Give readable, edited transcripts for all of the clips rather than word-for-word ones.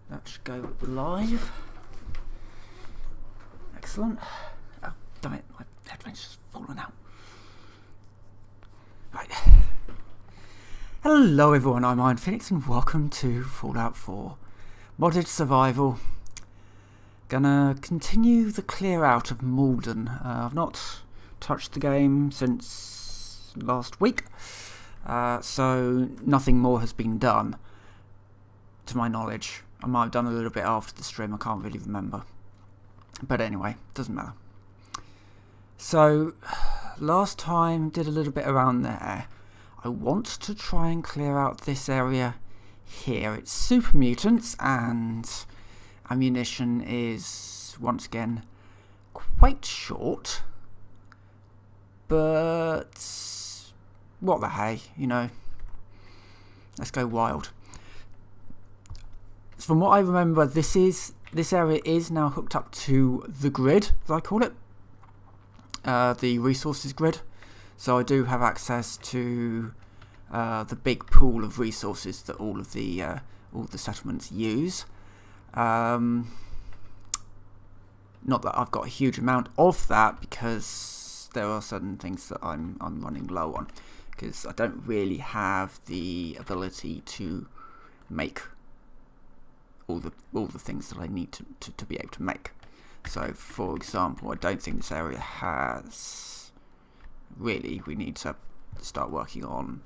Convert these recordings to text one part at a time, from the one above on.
That should go live. Excellent. Oh, damn it, my headphone's just fallen out. Right. Hello everyone, I'm Iron Phoenix and welcome to Fallout 4 Modded Survival. Gonna continue the clear out of Malden. I've not touched the game since last week, so nothing more has been done to my knowledge. I might have done a little bit after the stream, I can't really remember. But anyway, doesn't matter. So, last time did a little bit around there. I want to try and clear out this area here. It's super mutants and ammunition is once again quite short. But what the hey, you know. Let's go wild. From what I remember, this area is now hooked up to the grid, as I call it, the resources grid. So I do have access to the big pool of resources that all the settlements use. Not that I've got a huge amount of that, because there are certain things that I'm running low on, because I don't really have the ability to make all the things that I need to be able to make. So, for example, I don't think this area has really. We need to start working on,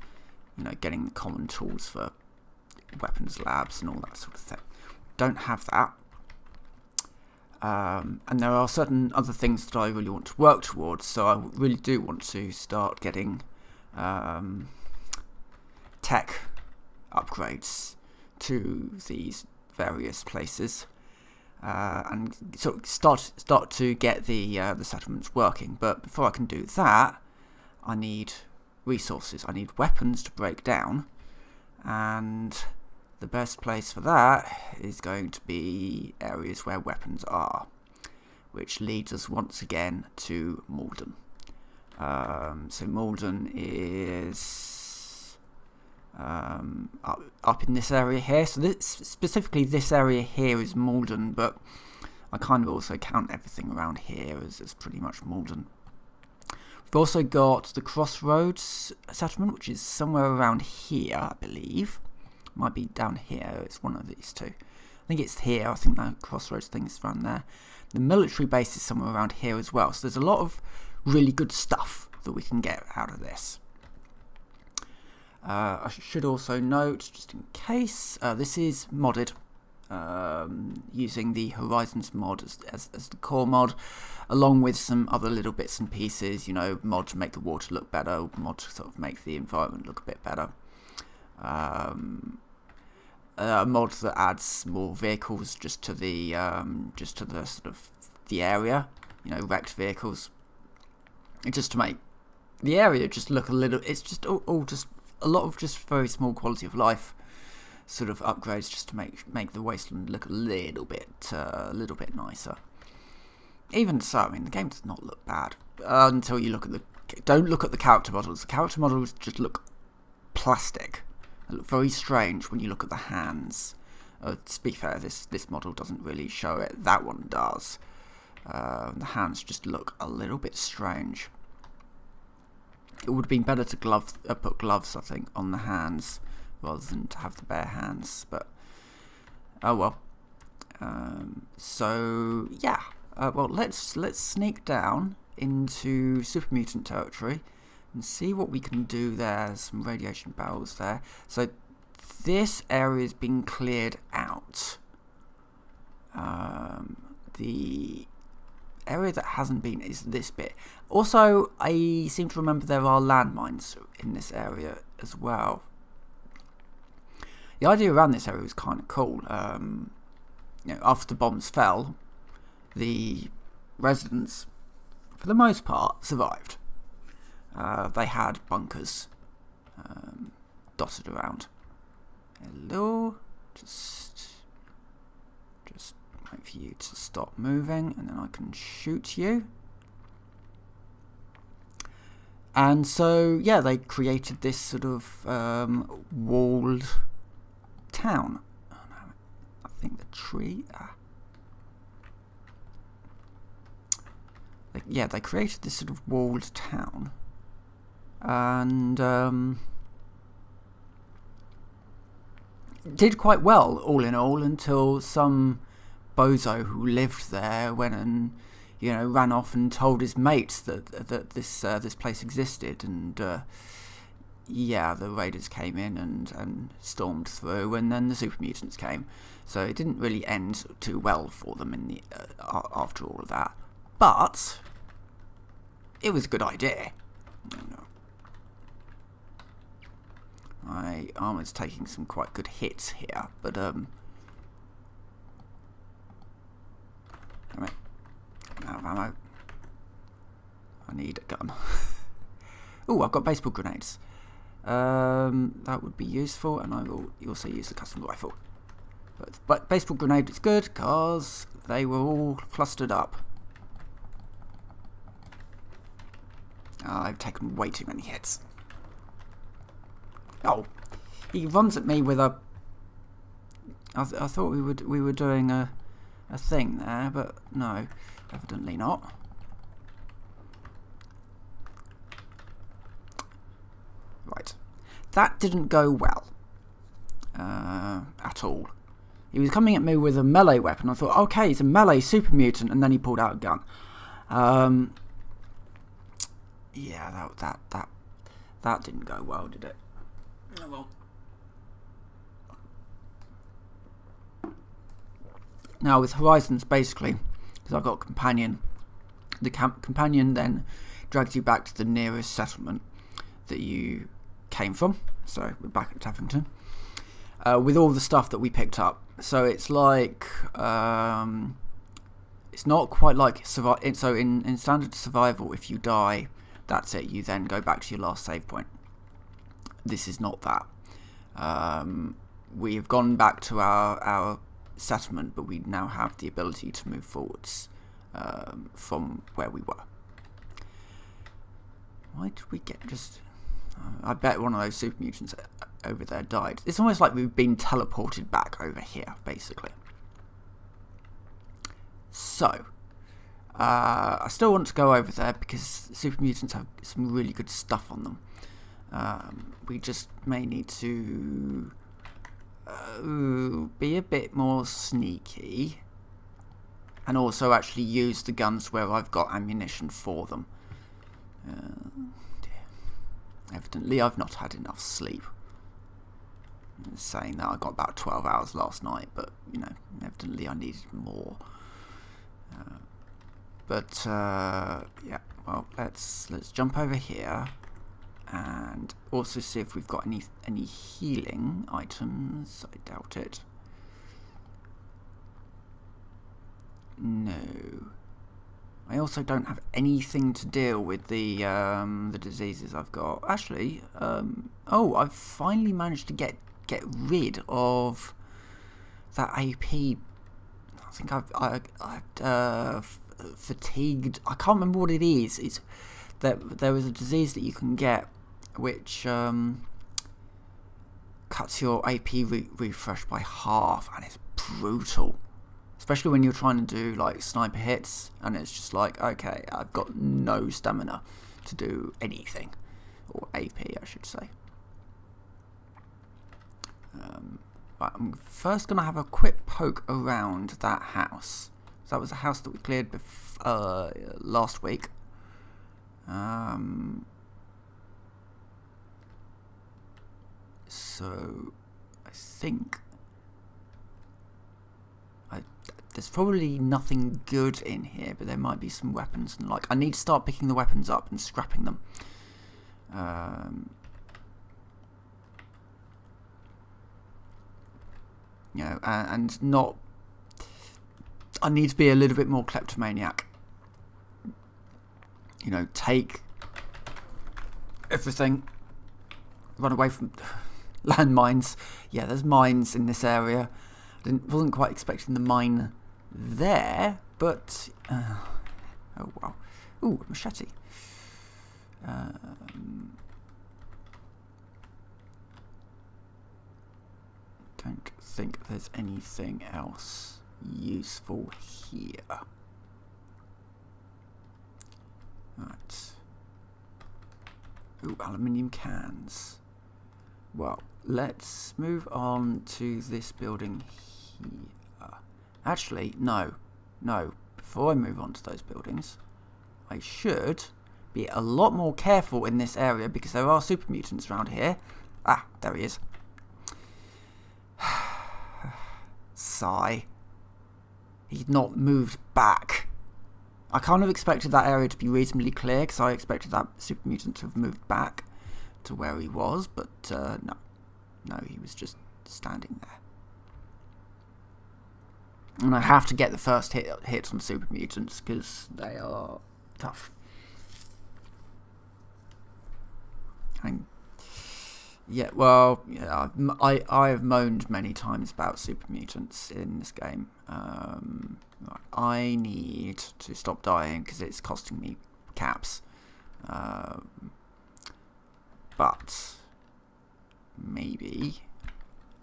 you know, getting the common tools for weapons labs and all that sort of thing. Don't have that. And there are certain other things that I really want to work towards. So I really do want to start getting tech upgrades to these various places, and sort of start to get the settlements working. But before I can do that, I need resources. I need weapons to break down, and the best place for that is going to be areas where weapons are, which leads us once again to Malden. So Malden is up in this area here. So specifically this area here is Malden, but I kind of also count everything around here as pretty much Malden. We've also got the Crossroads settlement, which is somewhere around here, I believe. Might be down here, it's one of these two. I think it's here, I think that Crossroads thing's around there. The military base is somewhere around here as well, so there's a lot of really good stuff that we can get out of this. I should also note, just in case, this is modded, using the Horizons mod as the core mod, along with some other little bits and pieces, you know, mod to make the water look better, mod to sort of make the environment look a bit better. A mod that adds more vehicles just to the sort of the area, you know, wrecked vehicles, just to make the area just look a little. It's just all just a lot of just very small quality of life sort of upgrades, just to make the wasteland look a little bit nicer. Even so, I mean, the game does not look bad until you look at don't look at the character models. The character models just look plastic. They look very strange when you look at the hands. To be fair, this model doesn't really show it. That one does. The hands just look a little bit strange. It would have been better to put gloves, I think, on the hands rather than to have the bare hands. But oh well. So yeah. Well, let's sneak down into super mutant territory and see what we can do there. There's some radiation barrels there. So this area is being cleared out. The area that hasn't been is this bit. Also, I seem to remember there are landmines in this area as well. The idea around this area was kind of cool. You know, after the bombs fell, the residents, for the most part, survived. They had bunkers dotted around. Hello, just wait for you to stop moving, and then I can shoot you. And so, yeah, they created this sort of walled town. Oh, no, I think the tree. Yeah, they created this sort of walled town, and did quite well, all in all, until some bozo who lived there went and, you know, ran off and told his mates that this place existed, and yeah, the raiders came in and stormed through, and then the super mutants came. So it didn't really end too well for them in the after all of that. But it was a good idea. My armor's taking some quite good hits here, but I'm out of ammo. I need a gun. Oh, I've got baseball grenades. That would be useful, and I will also use the custom rifle. But baseball grenade is good because they were all clustered up. I've taken way too many hits. Oh, he runs at me with a. I thought we were doing a thing there, but no, evidently not. Right, that didn't go well at all. He was coming at me with a melee weapon. I thought, okay, he's a melee super mutant, and then he pulled out a gun. Yeah, that didn't go well, did it? Oh well. Now with Horizons, basically, because I've got a companion, the companion then drags you back to the nearest settlement that you came from. So we're back at Taffington with all the stuff that we picked up. So it's like it's not quite like so in standard survival, if you die, that's it. You then go back to your last save point. This is not that. We have gone back to our settlement, but we now have the ability to move forwards from where we were. Why did we get just... I bet one of those super mutants over there died. It's almost like we've been teleported back over here, basically. So, I still want to go over there because super mutants have some really good stuff on them. We just may need to be a bit more sneaky and also actually use the guns where I've got ammunition for them. Evidently I've not had enough sleep. I'm saying that I got about 12 hours last night, but you know, evidently I needed more. Yeah, well, let's jump over here and also see if we've got any healing items. I doubt it. No. I also don't have anything to deal with the diseases I've got. Actually, oh, I've finally managed to get rid of that AP. I think I've fatigued. I can't remember what it is. It's that there was a disease that you can get which cuts your AP refresh by half, and it's brutal. Especially when you're trying to do like sniper hits, and it's just like, okay, I've got no stamina to do anything, or AP, I should say. Right, I'm first gonna have a quick poke around that house. So that was a house that we cleared last week. So I think there's probably nothing good in here, but there might be some weapons, and like I need to start picking the weapons up and scrapping them. You know, and not. I need to be a little bit more kleptomaniac. You know, take everything, run away from landmines. Yeah, there's mines in this area. Wasn't quite expecting the mine there, but oh wow. Ooh, a machete. don't think there's anything else useful here. Right. Ooh, aluminium cans. Well, let's move on to this building here. Actually, no. Before I move on to those buildings, I should be a lot more careful in this area because there are super mutants around here. Ah, there he is. Sigh. He's not moved back. I kind of expected that area to be reasonably clear because I expected that super mutant to have moved back to where he was, but no, he was just standing there. And I have to get the first hit on super mutants because they are tough. And yeah, well, yeah, I have moaned many times about super mutants in this game. I need to stop dying because it's costing me caps. But maybe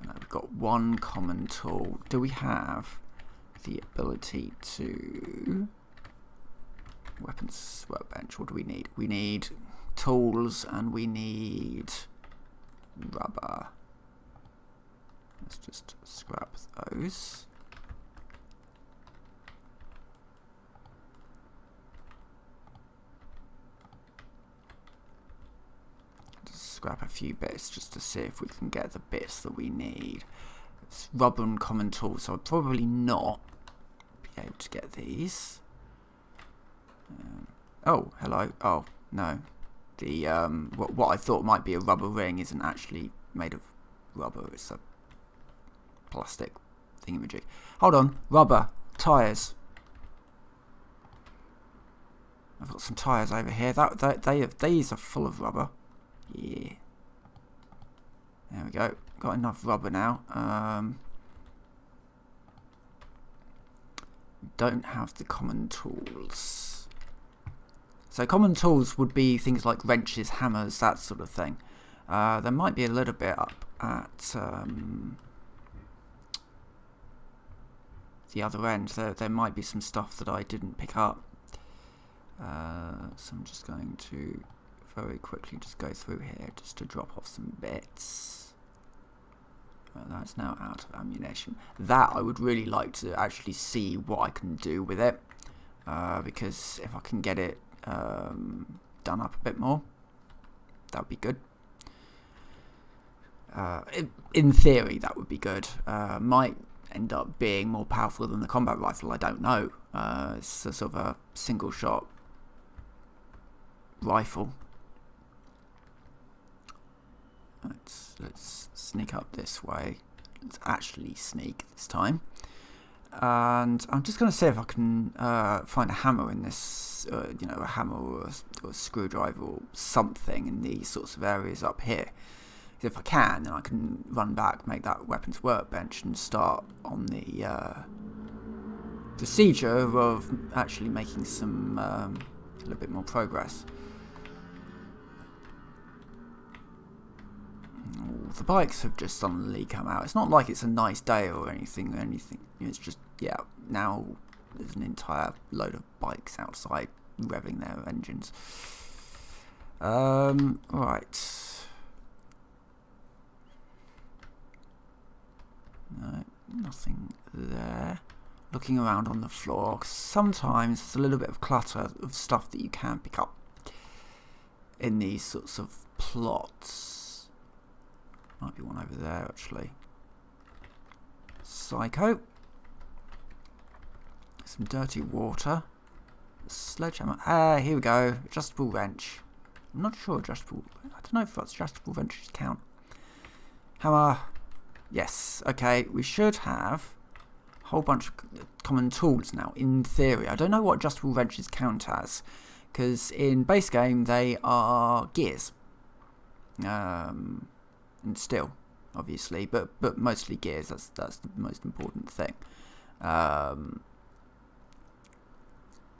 we've got one common tool. Do we have the ability to weapons workbench? What do we need? We need tools and we need rubber. Let's just scrap those. Just scrap a few bits just to see if we can get the bits that we need. It's rubber and common tools, so I'll probably not be able to get these. Oh, hello. Oh, no. The what I thought might be a rubber ring isn't actually made of rubber. It's a plastic thingamajig. Hold on, rubber tyres. I've got some tyres over here. These are full of rubber. Yeah. There we go. Got enough rubber now. We don't have the common tools. So common tools would be things like wrenches, hammers, that sort of thing. There might be a little bit up at the other end. There might be some stuff that I didn't pick up. So I'm just going to very quickly just go through here just to drop off some bits. That's now out of ammunition. That I would really like to actually see what I can do with it. Because if I can get it done up a bit more, that would be good. In theory, that would be good. Might end up being more powerful than the combat rifle, I don't know. It's a sort of a single shot rifle. Let's sneak up this way. Let's actually sneak this time. And I'm just going to see if I can find a hammer in this, a hammer or a screwdriver or something in these sorts of areas up here. If I can, then I can run back, make that weapons workbench, and start on the procedure of actually making some a little bit more progress. Oh, the bikes have just suddenly come out. It's not like it's a nice day or anything. It's just, yeah, now there's an entire load of bikes outside revving their engines. Right. No, nothing there. Looking around on the floor, sometimes there's a little bit of clutter of stuff that you can pick up in these sorts of plots. Might be one over there, actually. Psycho. Some dirty water. Sledgehammer. Here we go. Adjustable wrench. I'm not sure adjustable. I don't know if that's adjustable wrenches count. Hammer. Yes. Okay. We should have a whole bunch of common tools now, in theory. I don't know what adjustable wrenches count as, because in base game they are gears. And steel, obviously, but mostly gears. That's the most important thing.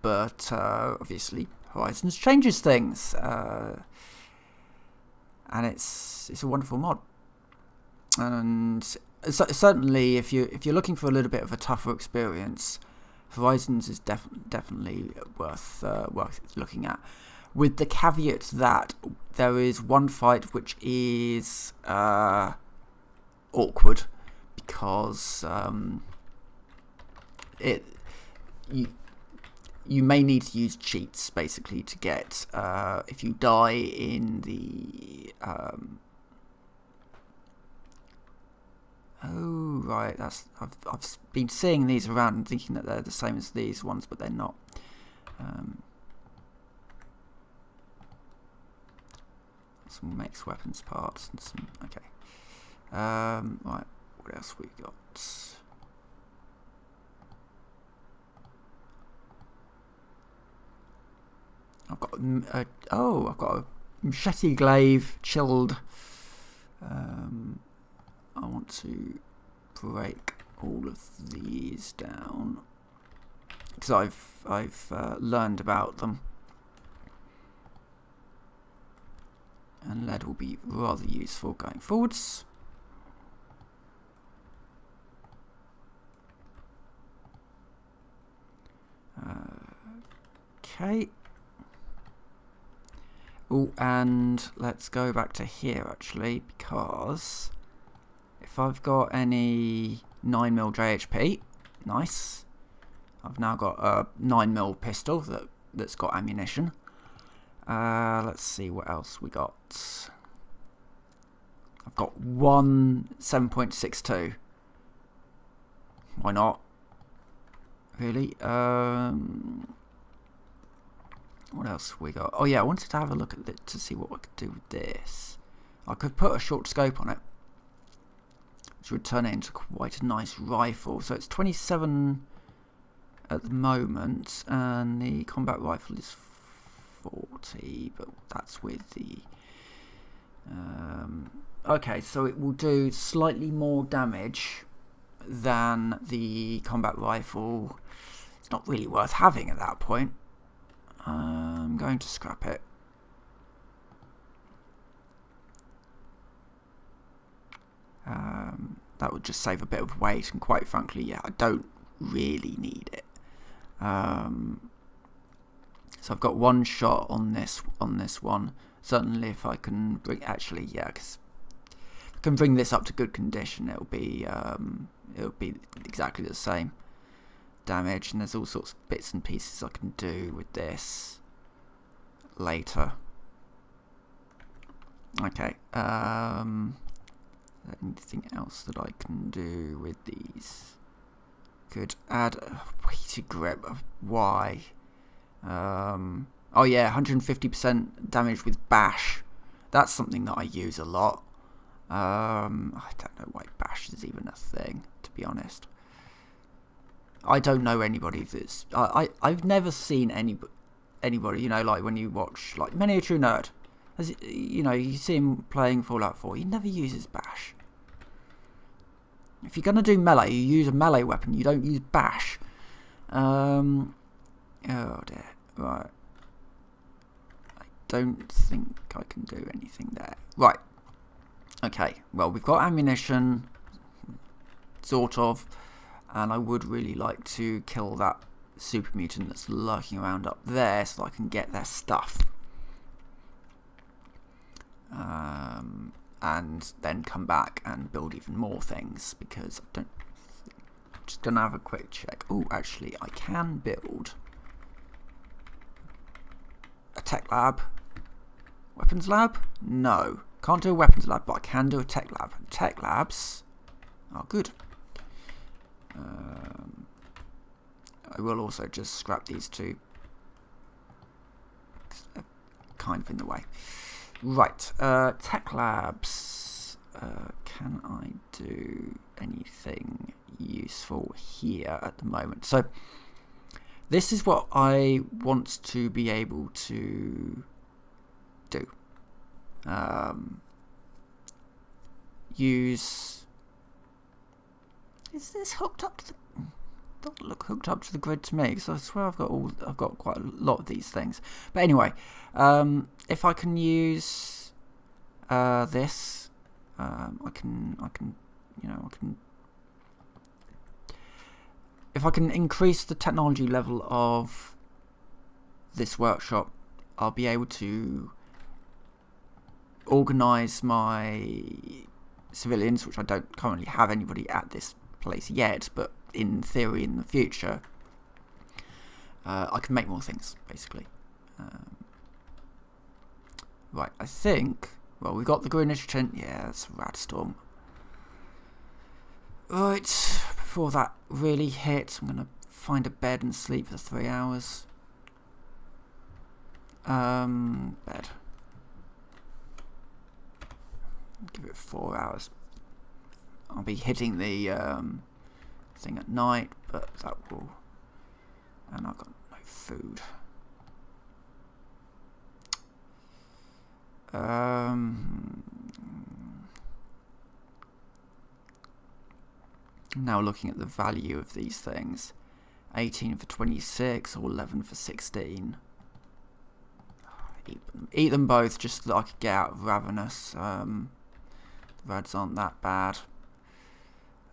But obviously, Horizons changes things, and it's a wonderful mod. And certainly if you're looking for a little bit of a tougher experience, Horizons is definitely worth looking at. With the caveat that there is one fight which is awkward because you may need to use cheats basically to get if you die in the oh right, I've been seeing these around and thinking that they're the same as these ones, but they're not. Some mixed weapons parts and some okay. Right, what else we got? I've got I've got a machete glaive chilled. I want to break all of these down because I've learned about them, and lead will be rather useful going forwards. Okay. Oh, and let's go back to here actually, because if I've got any 9mm JHP, nice. I've now got a 9mm pistol that's got ammunition. Let's see what else we got. I've got one 7.62. Why not? Really? What else have we got? Oh yeah, I wanted to have a look at it to see what I could do with this. I could put a short scope on it, which would turn it into quite a nice rifle. So it's 27 at the moment, and the combat rifle is 40, but that's with the... okay, so it will do slightly more damage than the combat rifle. It's not really worth having at that point. I'm going to scrap it. That would just save a bit of weight, and quite frankly, yeah, I don't really need it. So I've got one shot on this one. Certainly, if I can bring, actually, yeah, because if I can bring this up to good condition, it'll be exactly the same damage. And there's all sorts of bits and pieces I can do with this later. Okay. Anything else that I can do with these? Could add a weighted grip. Why? Oh yeah, 150% damage with bash. That's something that I use a lot. I don't know why bash is even a thing, to be honest. I don't know anybody that's... I've never seen anybody, you know, like when you watch, like, Many a True Nerd. As you know, you see him playing Fallout 4, he never uses bash. If you're going to do melee, you use a melee weapon, you don't use bash. Oh dear, right. I don't think I can do anything there. Right, okay, well, we've got ammunition, sort of, and I would really like to kill that super mutant that's lurking around up there so I can get their stuff. And then come back and build even more things, because I don't... I'm just going to have a quick check. Oh, actually, I can build a tech lab. Weapons lab? No. Can't do a weapons lab, but I can do a tech lab. Tech labs are good. I will also just scrap these two. They're kind of in the way. Right, tech labs. Can I do anything useful here at the moment? So this is what I want to be able to do. Use... Is this hooked up to the... Doesn't look hooked up to the grid to me, because I swear I've got quite a lot of these things. But anyway, if I can use this, I can you know, if I can increase the technology level of this workshop, I'll be able to organise my civilians, which I don't currently have anybody at this place yet, but in theory in the future, I can make more things, basically. Right, I think, well, we got the greenish tint, yeah, that's a rad storm. Right, before that really hits, I'm going to find a bed and sleep for 3 hours. Bed. Give it 4 hours. I'll be hitting the thing at night, but that will... And I've got no food. Now looking at the value of these things. 18 for 26 or 11 for 16. Eat them both just so that I could get out of Ravenous. The reds aren't that bad.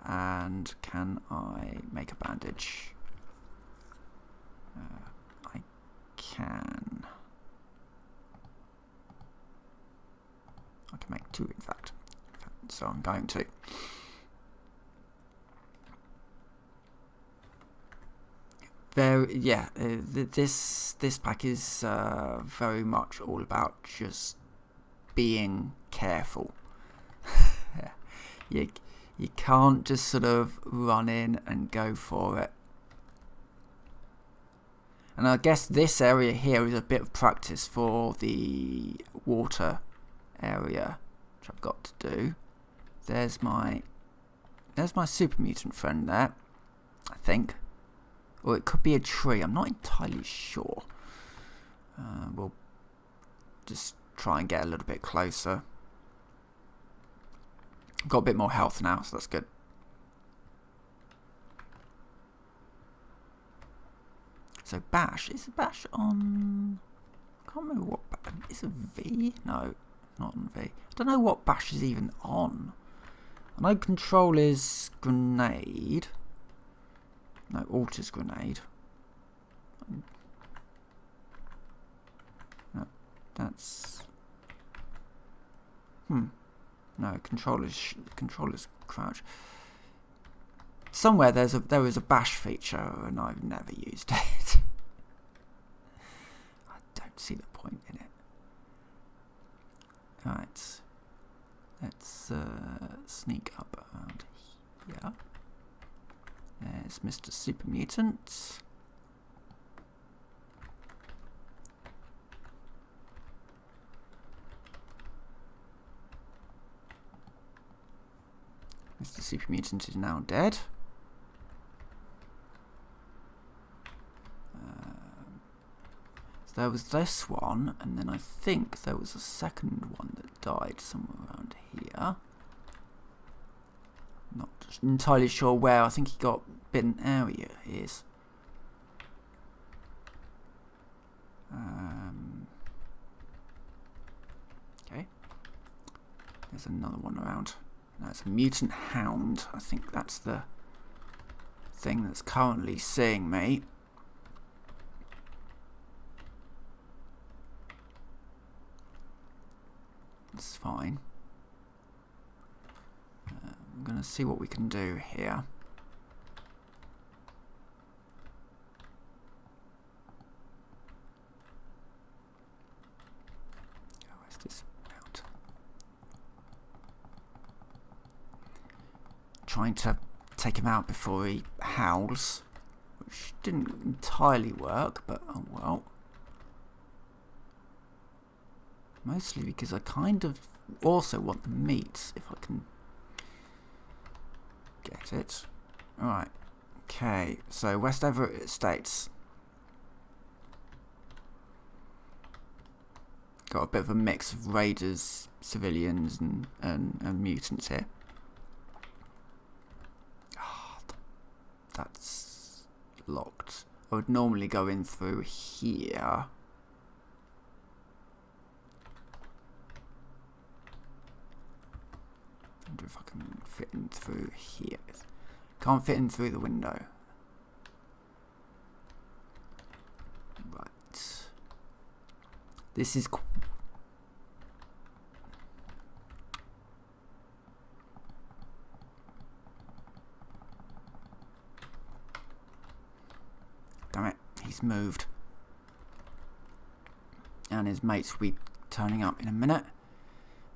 And can I make a bandage? I can. I can make 2, in fact. So I'm going to. This pack is very much all about just being careful. You can't just sort of run in and go for it. And I guess this area here is a bit of practice for the water area, which I've got to do. There's my super mutant friend there, I think. Or it could be a tree, I'm not entirely sure. We'll just try and get a little bit closer. I've got a bit more health now, so that's good. So Bash, is Bash on... I can't remember what... Is it V? No, not on V. I don't know what Bash is even on. I know Control is Grenade. No, Alt is Grenade. No, that's... No, Control is Crouch. Somewhere there is a Bash feature, and I've never used it. I don't see the point in it. Right, let's sneak up around here. There's Mr. Super Mutant. Mr. Super Mutant is now dead. So there was this one, and then I think there was a second one that died somewhere around here. Not entirely sure where. I think he got bitten area is. Okay. There's another one around. No, it's a mutant hound. I think that's the thing that's currently seeing me. It's fine. I'm going to see what we can do here. Oh, where's this out? Trying to take him out before he howls, which didn't entirely work, but oh well. Mostly because I kind of also want the meat, if I can get it. Alright, okay, so West Everett Estates. Got a bit of a mix of raiders, civilians, and mutants here. Oh, that's locked. I would normally go in through here. I wonder if I can fit in through here. Can't fit in through the window. Right. This is... Damn it, he's moved. And his mates will be turning up in a minute.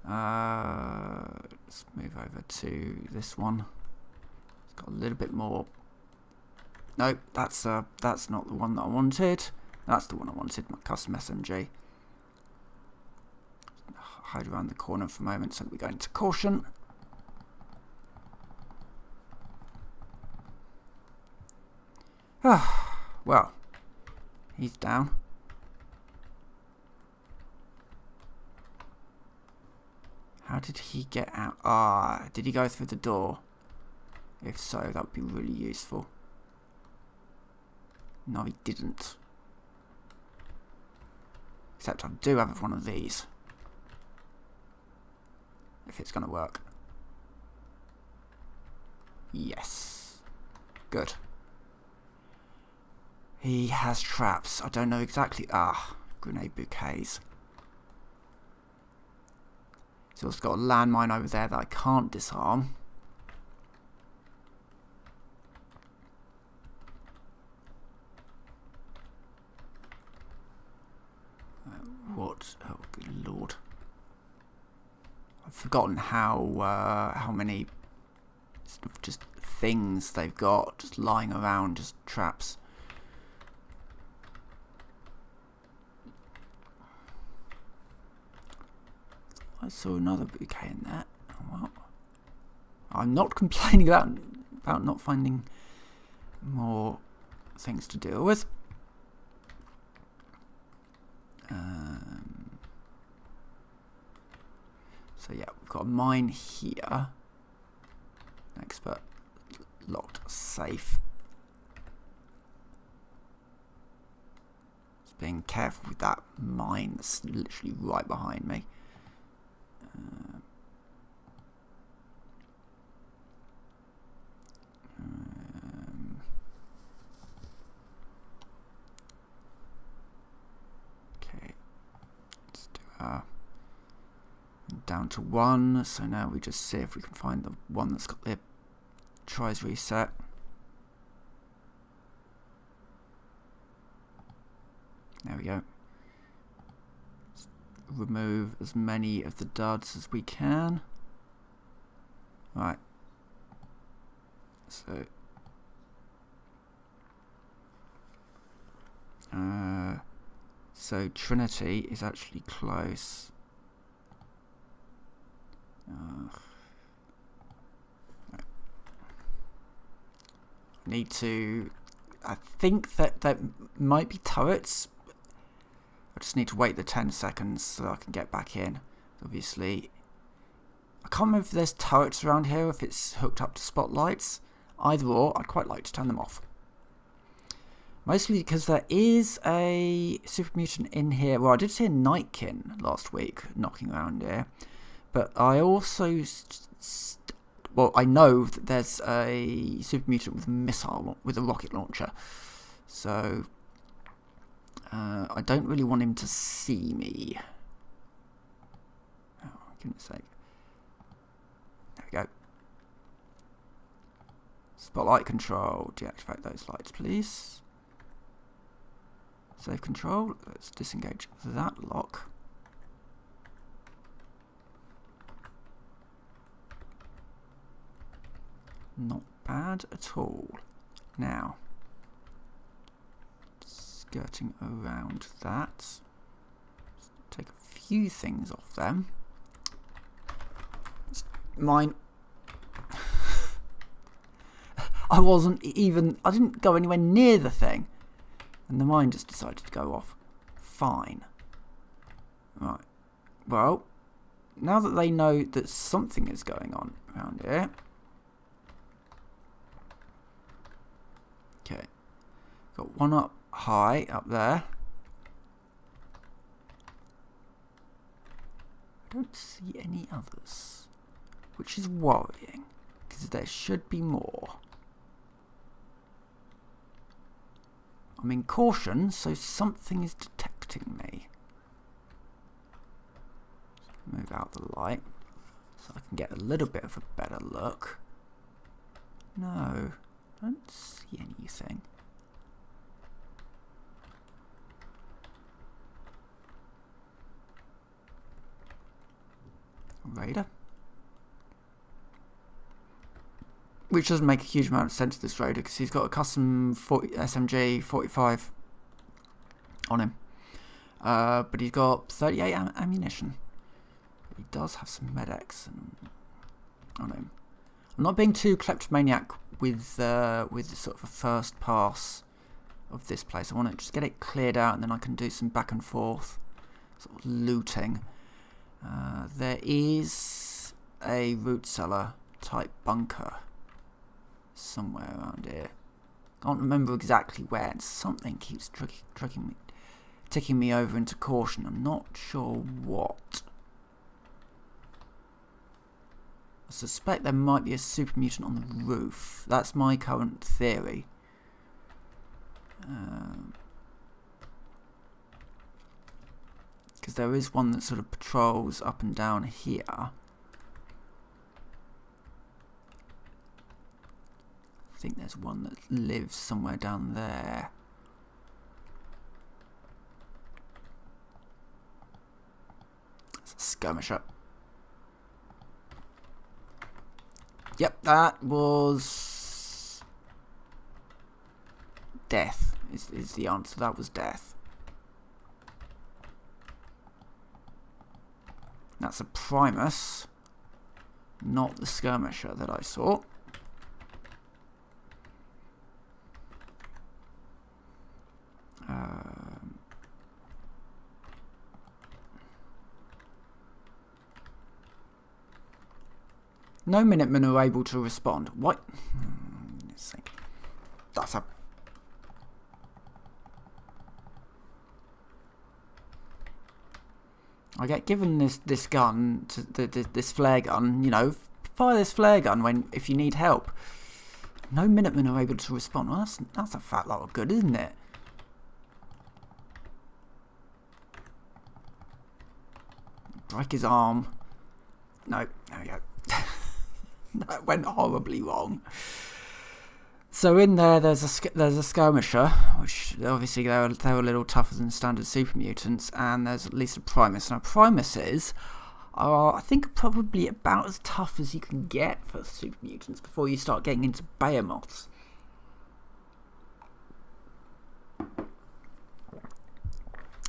Let's move over to this one. It's got a little bit more. No, that's not the one that I wanted. That's the one I wanted, my custom SMG. Hide around the corner for a moment so that we go into caution. Well, he's down. How did he get out? Ah, did he go through the door? If so, that would be really useful. No, he didn't. Except I do have one of these. If it's going to work. Yes. Good. He has traps. I don't know exactly. Ah, grenade bouquets. He's also got a landmine over there that I can't disarm. What? Oh, good lord! I've forgotten how many sort of just things they've got just lying around, just traps. I saw another bouquet in there. Oh, well. I'm not complaining about not finding more things to deal with. So yeah, we've got a mine here. Expert locked safe. Just being careful with that mine that's literally right behind me. Okay, let's do down to 1. So now we just see if we can find the one that's got the tries reset. There we go. Remove as many of the duds as we can. Right. So Trinity is actually close. Right. Need to. I think that might be turrets. I just need to wait the 10 seconds so that I can get back in. Obviously, I can't remember if there's turrets around here, if it's hooked up to spotlights. Either or, I'd quite like to turn them off. Mostly because there is a super mutant in here. Well, I did see a Nightkin last week knocking around here. But I also... Well, I know that there's a super mutant with a missile, with a rocket launcher. So... I don't really want him to see me. Oh, goodness sake. There we go. Spotlight control. Deactivate those lights, please. Save control. Let's disengage that lock. Not bad at all. Now... skirting around that. Take a few things off them. Mine. I didn't go anywhere near the thing. And the mine just decided to go off. Fine. Right. Well, now that they know that something is going on around here. Okay. Got one up high up there. I don't see any others, which is worrying. because there should be more. I'm in caution, so something is detecting me. Move out the light so I can get a little bit of a better look. No, don't see anything. Raider. Which doesn't make a huge amount of sense, this Raider, because he's got a custom SMG 45 on him. But he's got 38 ammunition. He does have some medics on him. I'm not being too kleptomaniac with sort of a first pass of this place. I want to just get it cleared out, and then I can do some back and forth sort of looting. There is a root cellar type bunker somewhere around here. Can't remember exactly where, and something keeps ticking me over into caution. I'm not sure what. I suspect there might be a super mutant on the roof. That's my current theory. Because there is one that sort of patrols up and down here. I think there's one that lives somewhere down there. It's a skirmisher. Yep, that was death is the answer. That was death. That's a Primus, not the skirmisher that I saw. No Minutemen are able to respond. What? Let's see. That's a... I get given this gun, this flare gun, you know, fire this flare gun if you need help. No Minutemen are able to respond. Well, that's a fat lot of good, isn't it? Break his arm. No, there we go. That went horribly wrong. So in there's a skirmisher, which obviously they're a little tougher than standard super mutants, and there's at least a Primus. Now Primuses are, I think, probably about as tough as you can get for super mutants before you start getting into behemoths.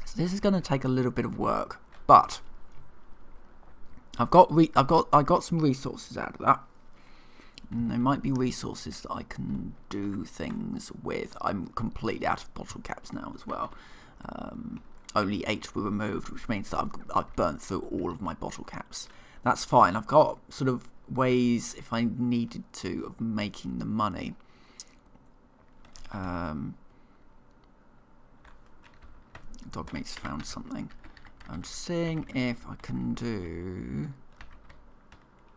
So this is going to take a little bit of work, but I got some resources out of that. And there might be resources that I can do things with. I'm completely out of bottle caps now as well. Only 8 were removed, which means that I've burnt through all of my bottle caps. That's fine. I've got sort of ways, if I needed to, of making the money. Dogmeat's found something. I'm just seeing if I can do...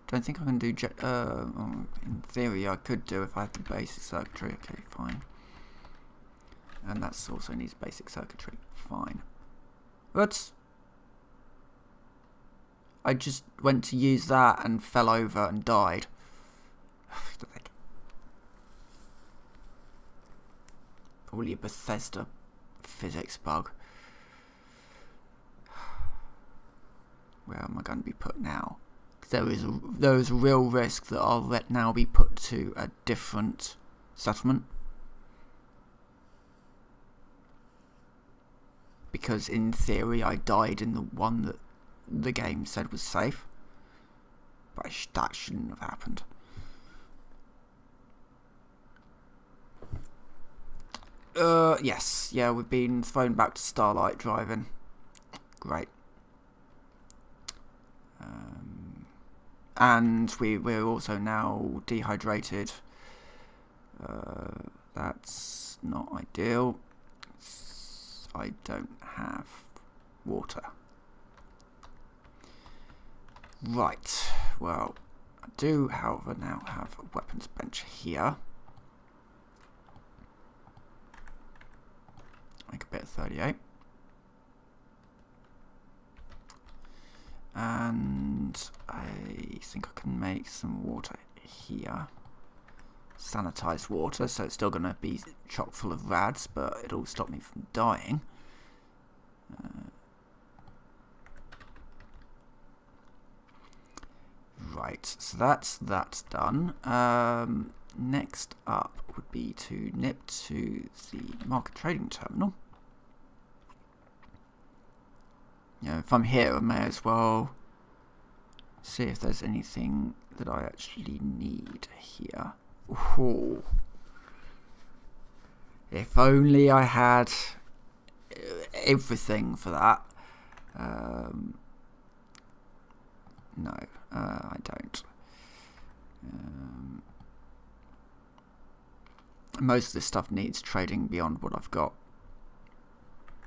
Don't think I can do... in theory, I could do if I had the basic circuitry. Okay, fine. And that's also needs basic circuitry. Fine. But I just went to use that and fell over and died. Probably a Bethesda physics bug. Where am I going to be put now? There is a real risk that I'll now be put to a different settlement. Because in theory I died in the one that the game said was safe. But that shouldn't have happened. Yes. Yeah, we've been thrown back to Starlight driving. Great. And we're also now dehydrated. That's not ideal. I don't have water. Right. Well, I do, however, now have a weapons bench here. Make a bit of 38. And I think I can make some water here. Sanitized water, so it's still going to be chock full of rads, but it'll stop me from dying. Right, so that's done. Next up would be to nip to the market trading terminal. If I'm here, I may as well see if there's anything that I actually need here. Ooh. If only I had everything for that. No, I don't. Most of this stuff needs trading beyond what I've got.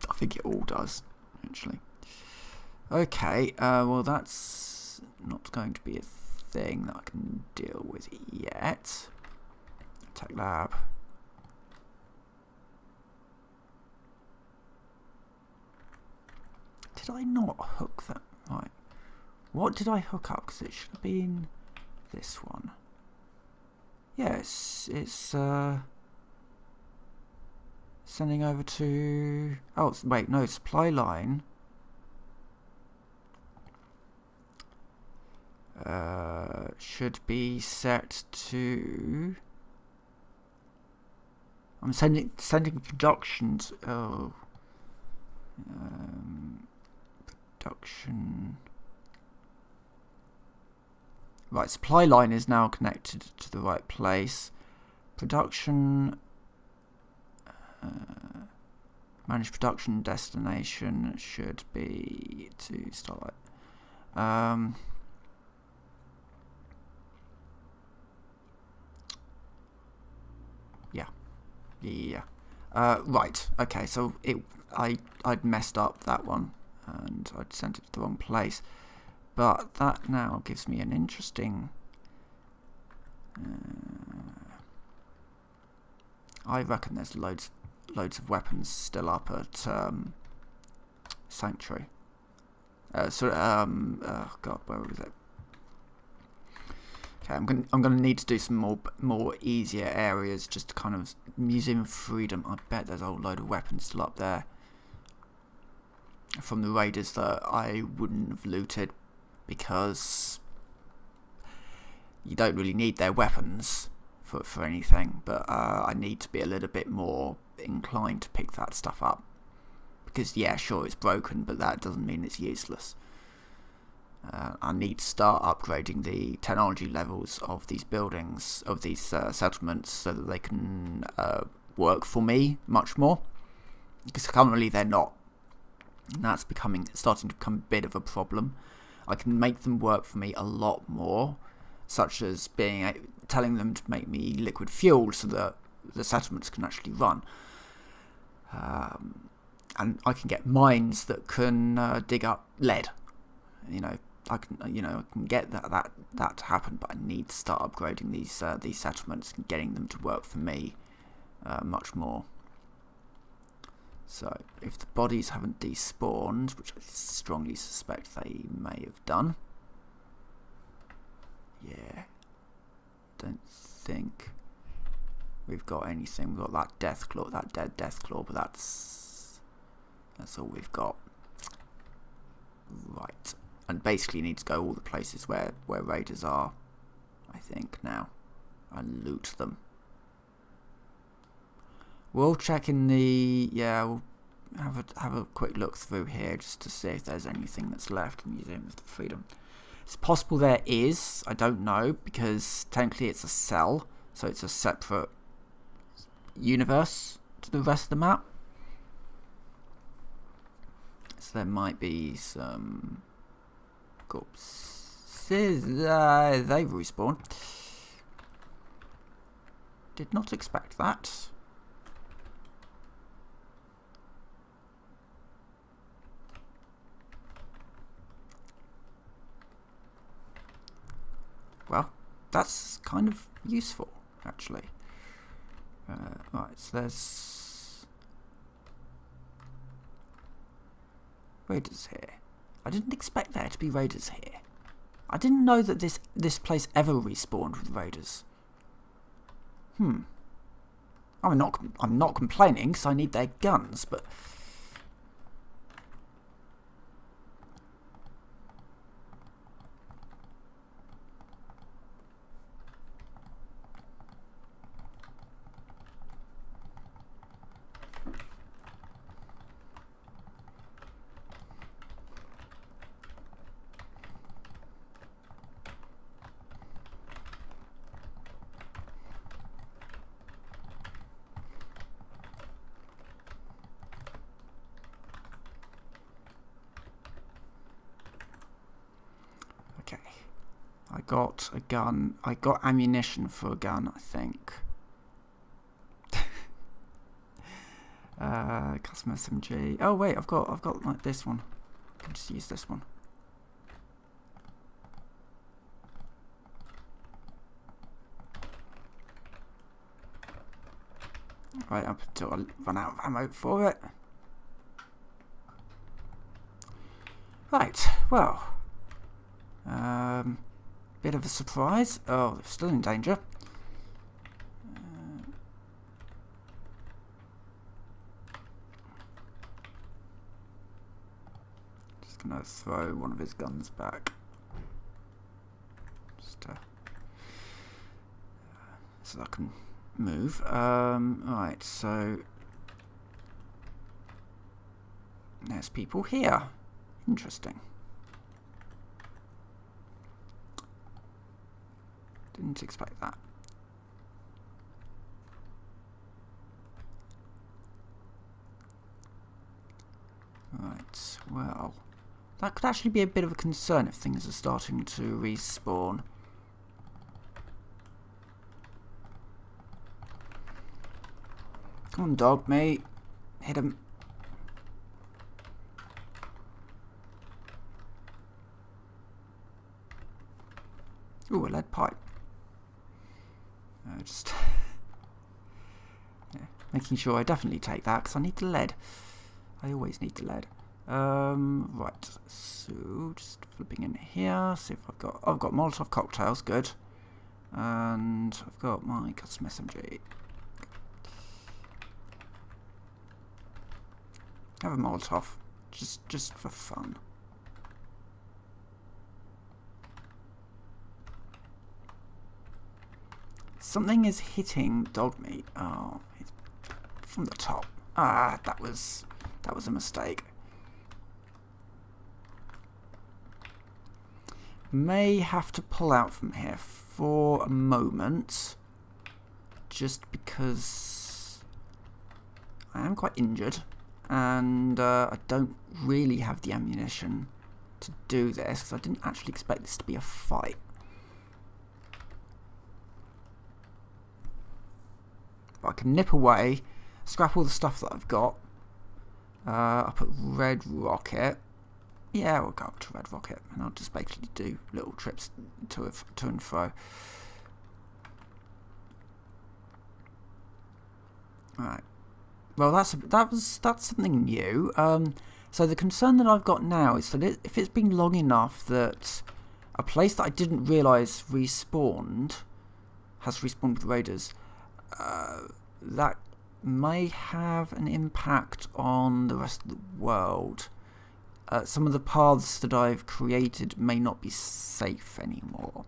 I think it all does, actually. Okay, well that's not going to be a thing that I can deal with yet. Tech lab. Did I not hook that? Right. What did I hook up? Because it should have been this one. Yes, it's sending over to... Oh, wait, no, supply line. Should be set to... I'm sending production to... Oh. Production... Right, supply line is now connected to the right place. Production... manage production destination should be to start... Yeah. Right. Okay. So I'd messed up that one, and I'd sent it to the wrong place. But that now gives me an interesting. I reckon there's loads of weapons still up at Sanctuary. Oh God, where was it? Okay, I'm gonna need to do some more easier areas, just to kind of Museum of Freedom. I bet there's a whole load of weapons still up there from the raiders that I wouldn't have looted, because you don't really need their weapons for anything. But I need to be a little bit more inclined to pick that stuff up, because yeah, sure, it's broken, but that doesn't mean it's useless. I need to start upgrading the technology levels of these buildings, of these settlements, so that they can work for me much more, because currently they're not, and that's starting to become a bit of a problem. I can make them work for me a lot more, such as telling them to make me liquid fuel so that the settlements can actually run, and I can get mines that can dig up lead. I can get that to happen, but I need to start upgrading these settlements and getting them to work for me much more. So if the bodies haven't despawned, which I strongly suspect they may have done, yeah, don't think we've got anything. We've got that death claw, that dead death claw, but that's all we've got. Right. And basically need to go all the places where raiders are, I think, now, and loot them. We'll check in the... Yeah, we'll have a quick look through here just to see if there's anything that's left in Museum of Freedom. It's possible there is, I don't know, because technically it's a cell, so it's a separate universe to the rest of the map. So there might be some... corpses. They've respawned. Did not expect that. Well, that's kind of useful, actually. Right, so there's raiders here. I didn't expect there to be raiders here. I didn't know that this place ever respawned with raiders. I'm not complaining because I need their guns, but I got a gun. I got ammunition for a gun, I think. Custom SMG. Oh wait, I've got like this one. I can just use this one. Right up until I run out of ammo for it. Right, well. Bit of a surprise. Oh, they're still in danger. Just gonna throw one of his guns back. Just so I can move. Right, so there's people here. Interesting. Didn't expect that. Right, well, that could actually be a bit of a concern if things are starting to respawn. Come on, dog, mate. Hit him. Ooh, a lead pipe. Just yeah, making sure I definitely take that because I need the lead. I always need the lead. Right, so just flipping in here. See if I've got Molotov cocktails, good, and I've got my custom SMG. Have a Molotov, just for fun. Something is hitting dog meat. Oh, it's from the top. Ah, that was a mistake. May have to pull out from here for a moment, just because I am quite injured and I don't really have the ammunition to do this because I didn't actually expect this to be a fight. But I can nip away, scrap all the stuff that I've got. I'll put Red Rocket. Yeah, we'll go up to Red Rocket, and I'll just basically do little trips to and fro. Right. Well, that's something new. So the concern that I've got now is that if it's been long enough that a place that I didn't realise has respawned with raiders. That may have an impact on the rest of the world. Some of the paths that I've created may not be safe anymore.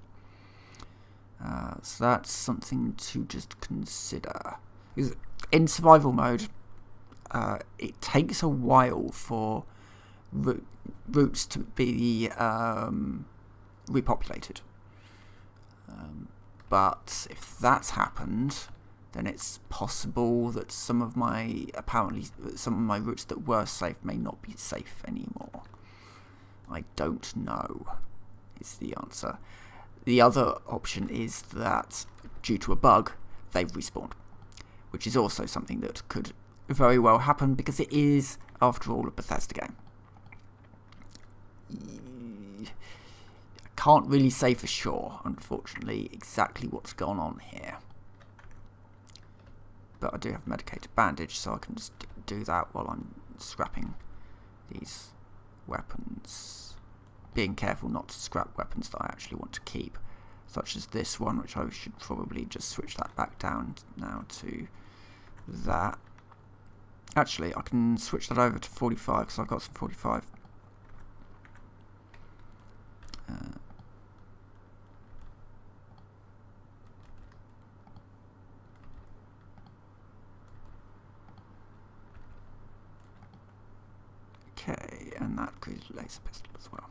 So that's something to just consider. Because in survival mode, it takes a while for routes to be repopulated. But if that's happened, then it's possible that some of my routes that were safe may not be safe anymore. I don't know, is the answer. The other option is that, due to a bug, they've respawned, which is also something that could very well happen because it is, after all, a Bethesda game. I can't really say for sure, unfortunately, exactly what's gone on here. But I do have a medicated bandage, so I can just do that while I'm scrapping these weapons. Being careful not to scrap weapons that I actually want to keep, such as this one, which I should probably just switch that back down now to that. Actually, I can switch that over to 45 because I've got some 45. Okay, and that includes laser pistol as well.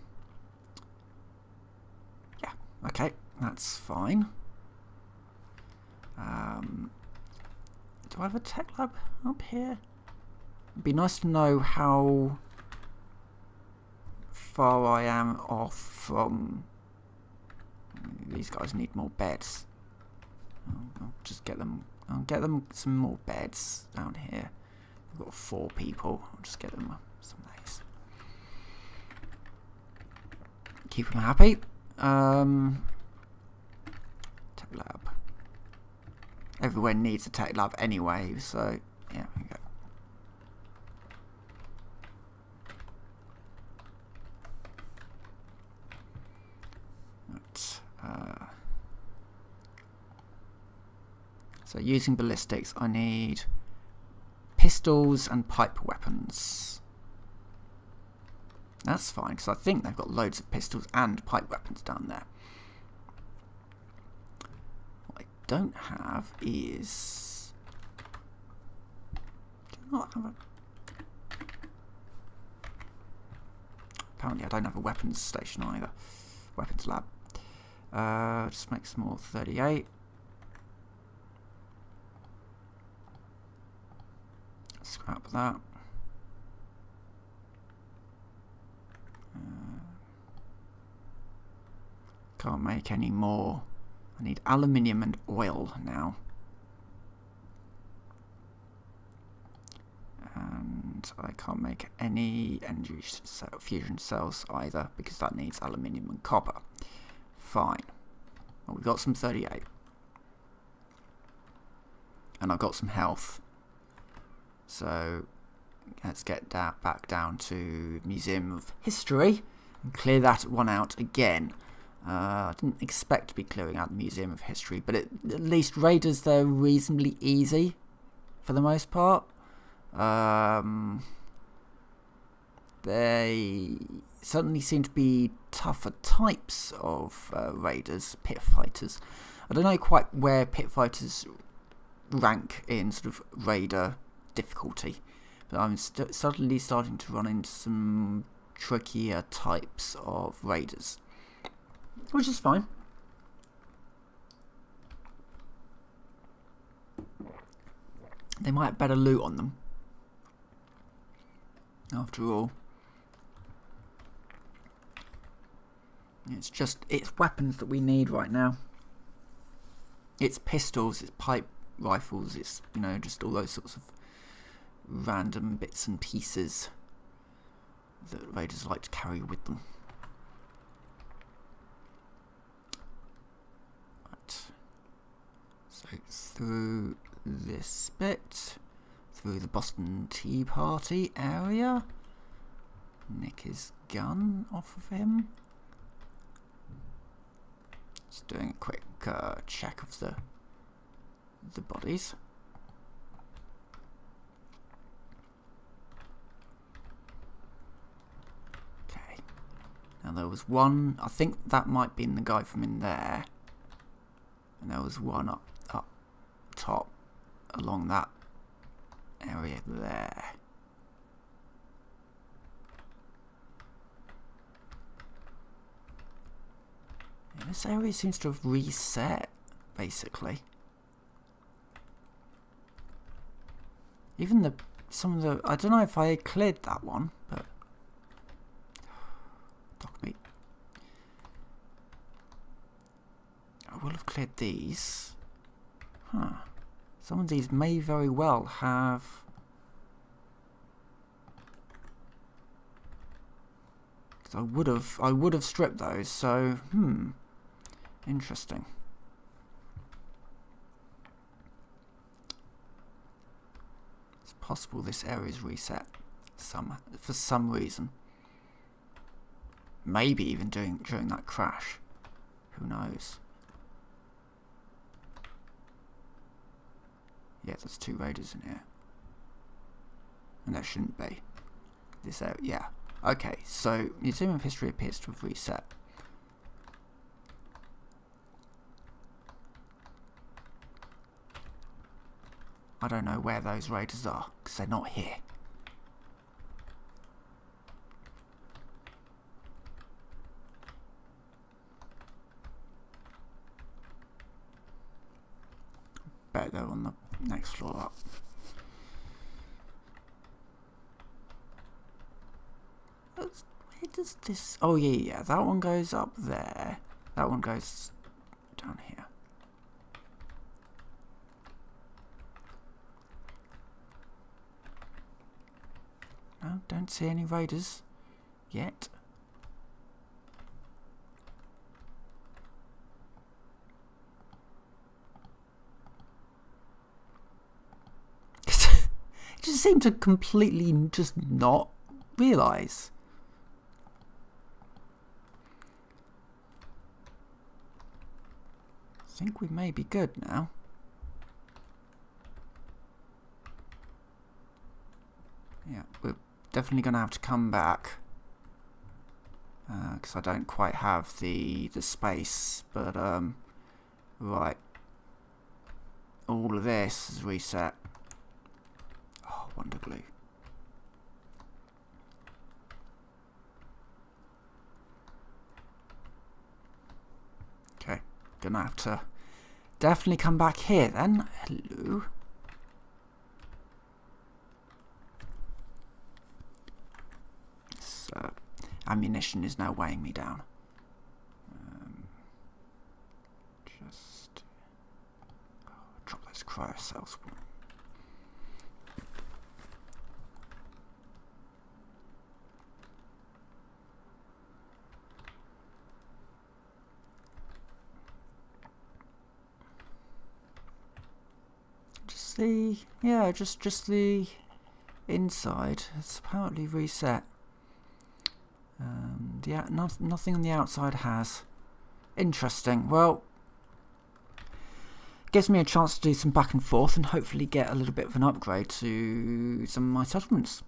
Yeah, okay, that's fine. Do I have a tech lab up here? It'd be nice to know how far I am off from... These guys need more beds. I'll just get them... I'll get them some more beds down here. We've got 4 people. I'll just get them some of these. Keep them happy. Tech lab. Everywhere needs a tech lab anyway, so yeah, there we go. So using ballistics, I need pistols and pipe weapons. That's fine, because I think they've got loads of pistols and pipe weapons down there. What I don't have is... Do I not have a... Apparently I don't have a weapons station either. Weapons lab. Just make some more 38. Scrap that. Can't make any more. I need aluminium and oil now. And I can't make any energy fusion cells either because that needs aluminium and copper. Fine. Well, we've got some 38. And I've got some health. So let's get that back down to Museum of History and clear that one out again. I didn't expect to be clearing out the Museum of History, but at least raiders, they're reasonably easy for the most part. They certainly seem to be tougher types of raiders, pit fighters. I don't know quite where pit fighters rank in sort of raider difficulty, but I'm suddenly starting to run into some trickier types of raiders, which is fine. They might have better loot on them, after all. It's weapons that we need right now. It's pistols, it's pipe rifles, it's, you know, just all those sorts of random bits and pieces that raiders like to carry with them. Right. So through this bit, through the Boston Tea Party area, nick his gun off of him. Just doing a quick check of the bodies. Okay. Now there was one, I think that might be the guy from in there. And there was one up top along that area there. Yeah, this area seems to have reset, basically. Even some of the, I don't know if I cleared that one, but dog meat. I will have cleared these. Huh. Some of these may very well have I would have stripped those. So interesting. It's possible this area is reset for some reason. Maybe even during that crash. Who knows? Yeah, there's 2 raiders in here. And there shouldn't be. This area, yeah. Okay, so Museum of History appears to have reset. I don't know where those raiders are, because they're not here. Bet they're on the next floor up. Where does this... Oh, yeah. That one goes up there. That one goes down here. No, don't see any raiders yet. Just seem to completely just not realise. I think we may be good now. Yeah, we're definitely going to have to come back. Because I don't quite have the space. But, right. All of this is reset. Oh, Wonder Glue. Okay, gonna have to definitely come back here then. Hello. This ammunition is now weighing me down. Just drop those cryo cells. Just the inside. It's apparently reset. Nothing on the outside has. Interesting. Well, gives me a chance to do some back and forth and hopefully get a little bit of an upgrade to some of my settlements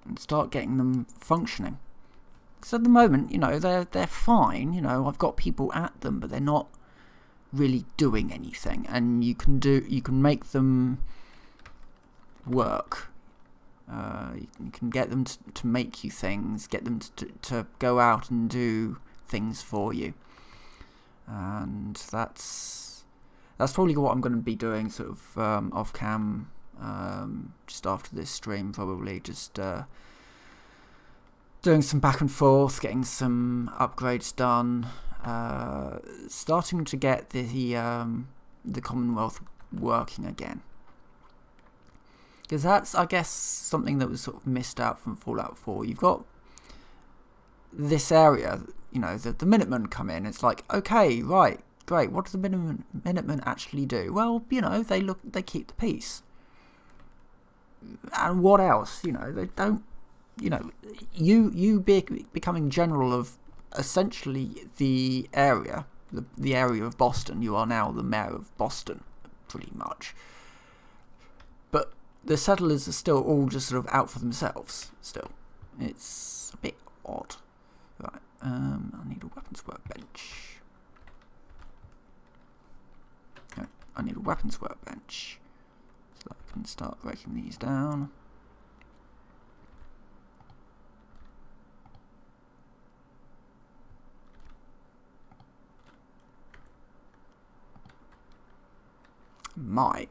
and start getting them functioning. Because at the moment, they're fine. I've got people at them, but they're not really doing anything, and you can make them work. You can get them to make you things, get them to go out and do things for you, and that's probably what I'm going to be doing sort of off cam, just after this stream, probably just doing some back and forth, getting some upgrades done, starting to get the Commonwealth working again. Because that's, I guess, something that was sort of missed out from Fallout 4. You've got this area, the Minutemen come in. It's like, okay, right, great. What do the Minutemen actually do? Well, they keep the peace. And what else? They don't. You becoming general of essentially the area, the area of Boston. You are now the mayor of Boston, pretty much. But the settlers are still all just sort of out for themselves. Still, it's a bit odd. Right. I need a weapons workbench. Okay, I need a weapons workbench so I can start breaking these down. Might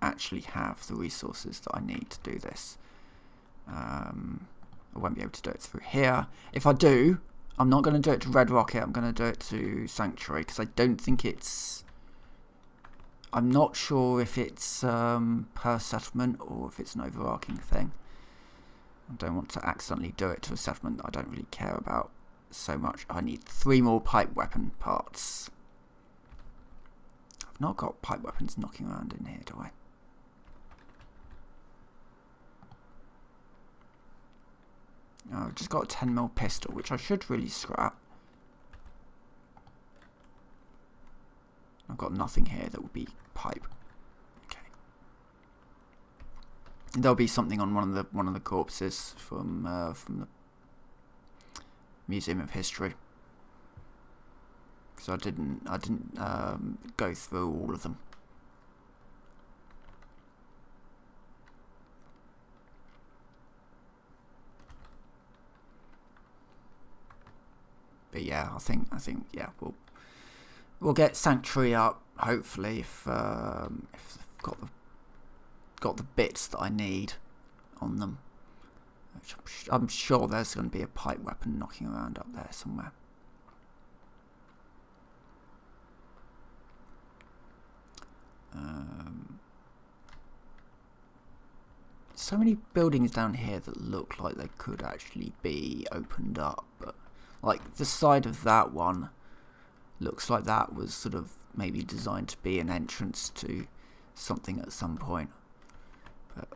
actually have the resources that I need to do this. I won't be able to do it through here. If I do, I'm not going to do it to Red Rocket. I'm going to do it to Sanctuary because I don't think it's... I'm not sure if it's per settlement or if it's an overarching thing. I don't want to accidentally do it to a settlement that I don't really care about. so much. I need 3 more pipe weapon parts. I've not got pipe weapons knocking around in here, do I? No, I've just got a 10mm pistol, which I should really scrap. I've got nothing here that will be pipe. Okay. There'll be something on one of the corpses from the Museum of History, because I didn't go through all of them. But yeah, I think yeah, we'll get Sanctuary up hopefully if I've got the bits that I need on them. I'm sure there's going to be a pipe weapon knocking around up there somewhere. So many buildings down here that look like they could actually be opened up, but like the side of that one looks like that was sort of maybe designed to be an entrance to something at some point. But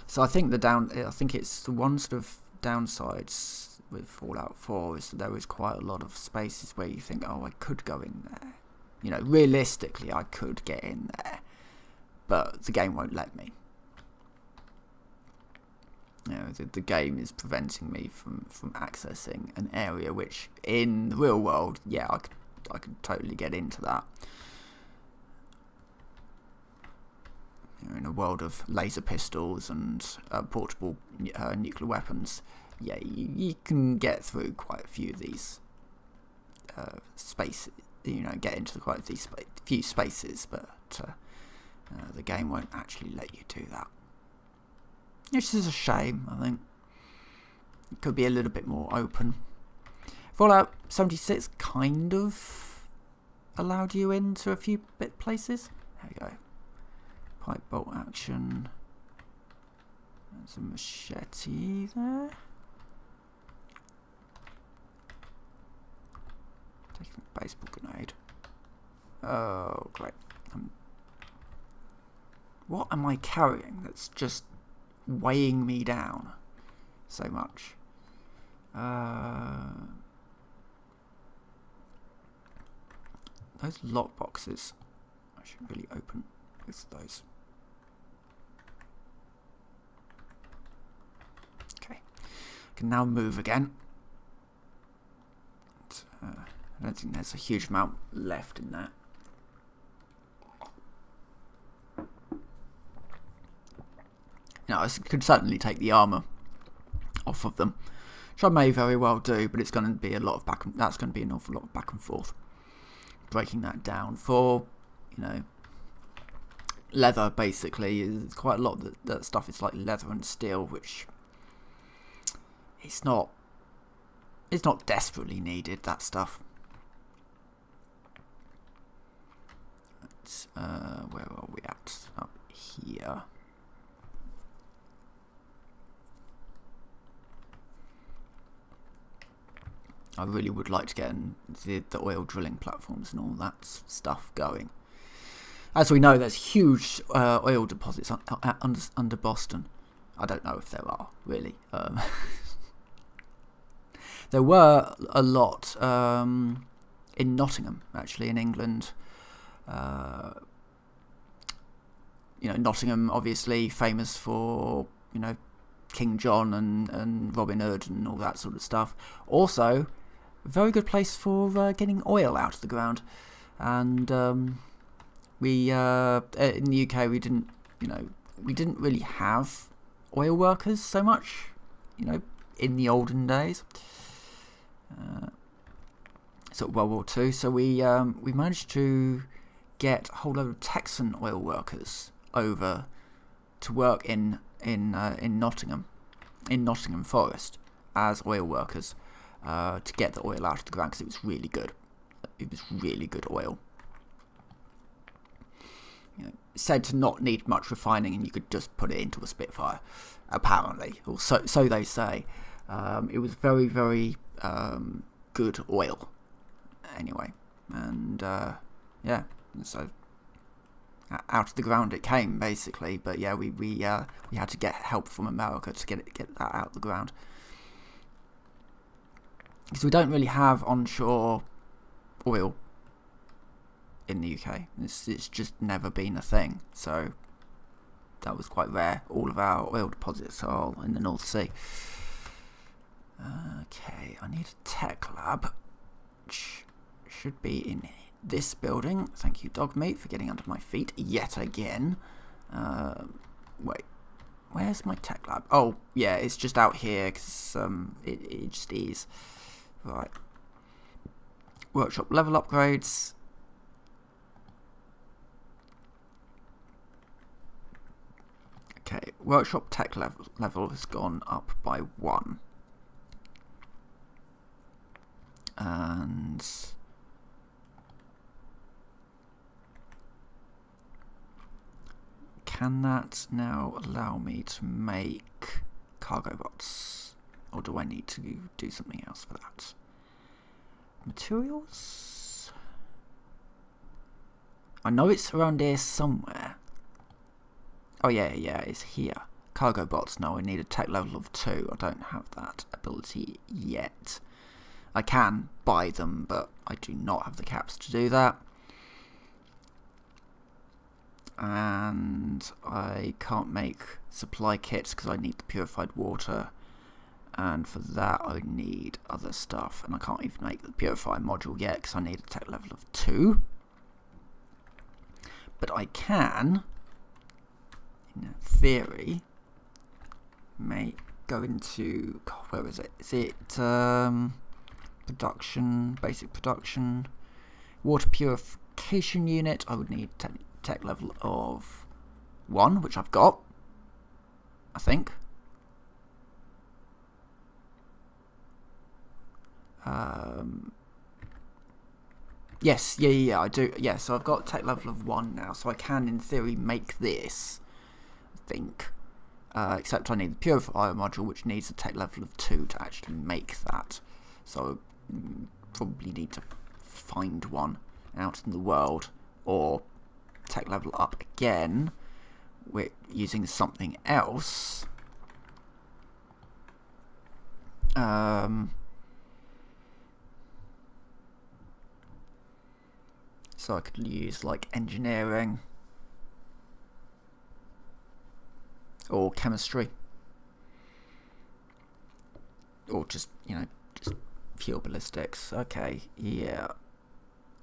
so I think it's the one sort of downsides with Fallout 4 is that there is quite a lot of spaces where you think, oh, I could go in there. You know, realistically, I could get in there, but the game won't let me. You know, the game is preventing me from accessing an area which, in the real world, yeah, I could totally get into that. You know, in a world of laser pistols and portable nuclear weapons, yeah, you can get through quite a few of these spaces. You know, get into quite a few spaces, but the game won't actually let you do that. Which is a shame, I think. It could be a little bit more open. Fallout 76 kind of allowed you into a few places. There we go. Pipe bolt action. There's a machete there. Taking a baseball grenade. Oh, great. What am I carrying that's just weighing me down so much? Those lock boxes, I should really open both of those. Okay, I can now move again. I don't think there's a huge amount left in that. You know, I could certainly take the armour off of them, which I may very well do, but it's going to be a lot of that's going to be an awful lot of back and forth. Breaking that down for, you know, leather basically is quite a lot of that stuff is like leather and steel, which it's not desperately needed, that stuff. Where are we at? Up here. I really would like to get the oil drilling platforms and all that stuff going. As we know, there's huge oil deposits under Boston. I don't know if there are, really. There were a lot in Nottingham, actually, in England. You know, Nottingham, obviously famous for, you know, King John and Robin Hood and all that sort of stuff. Also, a very good place for getting oil out of the ground. And we in the UK we didn't really have oil workers so much, you know, in the olden days. So World War II. So we managed to get a whole load of Texan oil workers over to work in Nottingham Forest as oil workers to get the oil out of the ground, because it was really good. It was really good oil. You know, said to not need much refining, and you could just put it into a Spitfire, apparently, or so they say. It was very, very good oil, anyway, and yeah, so out of the ground it came, basically. But yeah, we had to get help from America to get that out of the ground, because we don't really have onshore oil in the UK. It's just never been a thing, so that was quite rare. All of our oil deposits are in the North Sea. Okay, I need a tech lab, which should be in this building. Thank you, dog meat, for getting under my feet yet again. Wait, where's my tech lab? Oh, yeah, it's just out here, because it just is. Right. Workshop level upgrades. Okay, workshop tech level has gone up by 1. And can that now allow me to make cargo bots, or do I need to do something else for that? Materials? I know it's around here somewhere. Oh yeah, it's here. Cargo bots, no, I need a tech level of 2. I don't have that ability yet. I can buy them, but I do not have the caps to do that. And I can't make supply kits because I need the purified water, and for that I need other stuff, and I can't even make the purifier module yet because I need a tech level of 2. But I can, in theory, go into, God, where is it? Is it production, basic production, water purification unit? I would need tech level of 1, which I've got, I think. Yes, yeah, I do. Yeah, so I've got tech level of 1 now, so I can, in theory, make this, I think. Except I need the purifier module, which needs a tech level of 2 to actually make that. So probably need to find one out in the world, or tech level up again with using something else. So I could use like engineering or chemistry, or just, just pure ballistics. Okay, yeah,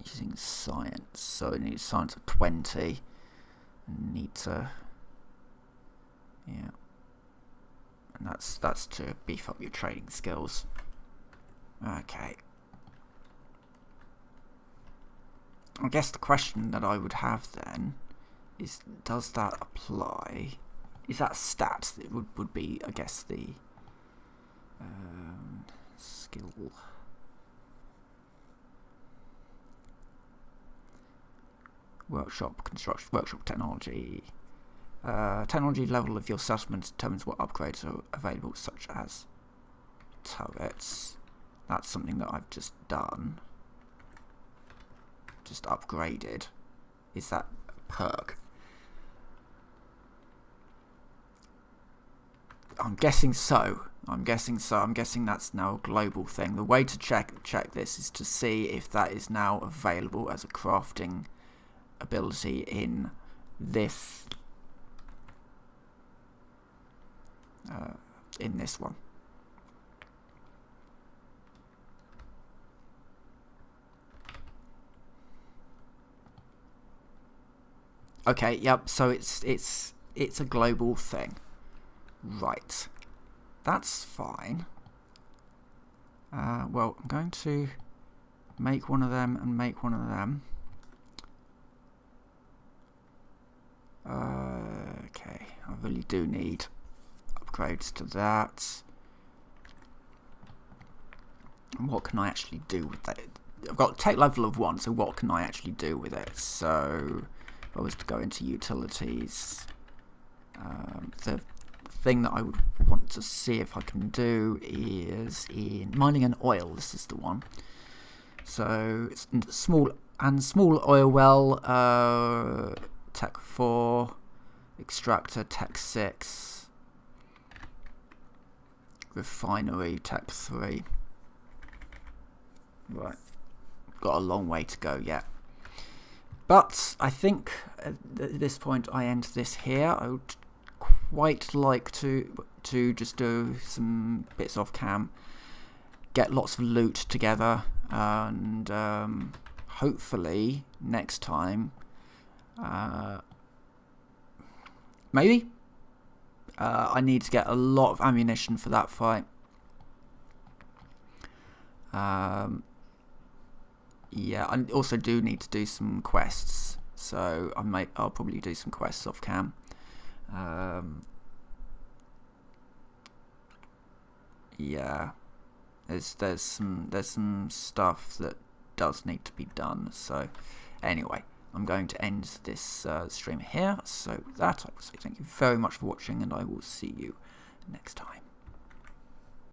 using science. So I need science of 20. Need to, yeah, and that's to beef up your trading skills. Okay. I guess the question that I would have then is, does that apply? Is that stats? It would be, I guess, the skill. Workshop construction, workshop technology. Technology level of your settlement determines what upgrades are available, such as turrets. That's something that I've just done. Just upgraded. Is that a perk? I'm guessing so. I'm guessing that's now a global thing. The way to check this is to see if that is now available as a crafting ability in this one. Okay, yep, so it's a global thing. Right. That's fine. Well, I'm going to make one of them and make one of them. Okay, I really do need upgrades to that. And what can I actually do with that? I've got tech level of 1, so what can I actually do with it? So If I was to go into utilities, the thing that I would want to see if I can do is in mining and oil. This is the one. So it's small oil well, Tech 4, extractor Tech 6, refinery Tech 3. Right, got a long way to go yet. But I think at this point I end this here. I would quite like to just do some bits off cam, get lots of loot together, and hopefully next time, maybe I need to get a lot of ammunition for that fight. Yeah, I also do need to do some quests, so I'll probably do some quests off cam. Yeah, there's some stuff that does need to be done. So anyway, I'm going to end this stream here. So with that, I will say thank you very much for watching, and I will see you next time.